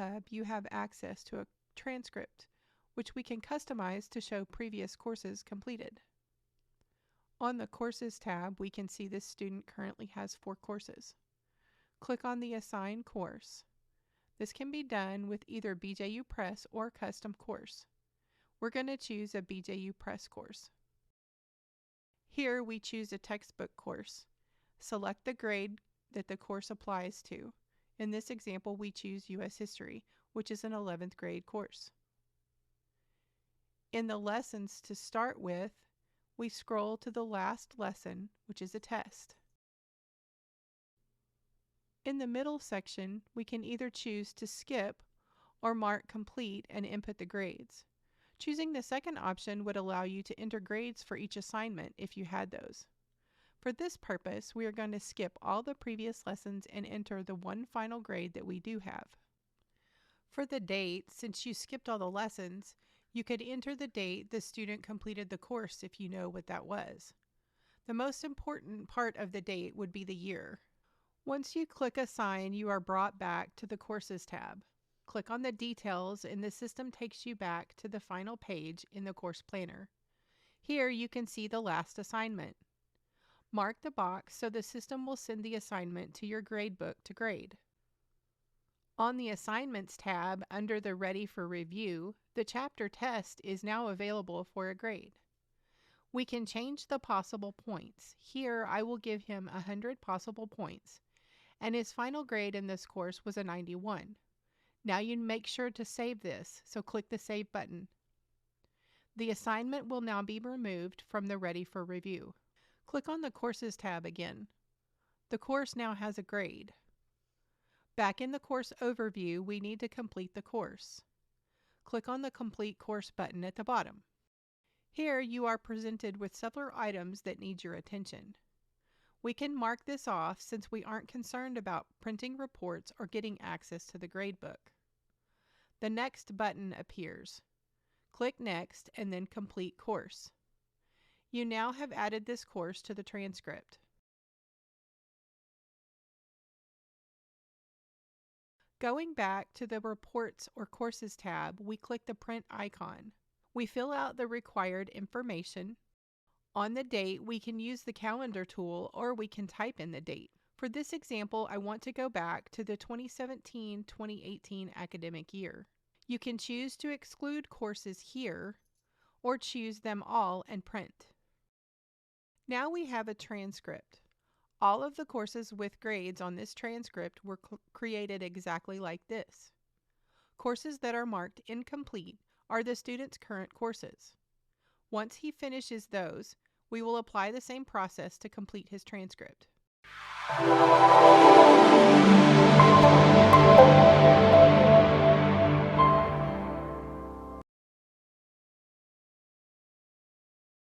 Hub, you have access to a transcript, which we can customize to show previous courses completed. On the Courses tab, we can see this student currently has 4 courses. Click on the Assign Course. This can be done with either BJU Press or Custom Course. We're going to choose a BJU Press course. Here we choose a textbook course. Select the grade that the course applies to. In this example, we choose U.S. History, which is an 11th grade course. In the lessons to start with, we scroll to the last lesson, which is a test. In the middle section, we can either choose to skip or mark complete and input the grades. Choosing the second option would allow you to enter grades for each assignment if you had those. For this purpose, we are going to skip all the previous lessons and enter the one final grade that we do have. For the date, since you skipped all the lessons, you could enter the date the student completed the course if you know what that was. The most important part of the date would be the year. Once you click Assign, you are brought back to the Courses tab. Click on the details and the system takes you back to the final page in the course planner. Here you can see the last assignment. Mark the box so the system will send the assignment to your gradebook to grade. On the Assignments tab under the Ready for Review, the chapter test is now available for a grade. We can change the possible points. Here I will give him 100 possible points, and his final grade in this course was a 91. Now you make sure to save this, so click the Save button. The assignment will now be removed from the Ready for Review. Click on the Courses tab again. The course now has a grade. Back in the course overview, we need to complete the course. Click on the Complete Course button at the bottom. Here you are presented with several items that need your attention. We can mark this off since we aren't concerned about printing reports or getting access to the gradebook. The Next button appears. Click Next and then Complete Course. You now have added this course to the transcript. Going back to the Reports or Courses tab, we click the Print icon. We fill out the required information. On the date, we can use the calendar tool or we can type in the date. For this example, I want to go back to the 2017-2018 academic year. You can choose to exclude courses here or choose them all and print. Now we have a transcript. All of the courses with grades on this transcript were created exactly like this. Courses that are marked incomplete are the student's current courses. Once he finishes those, we will apply the same process to complete his transcript.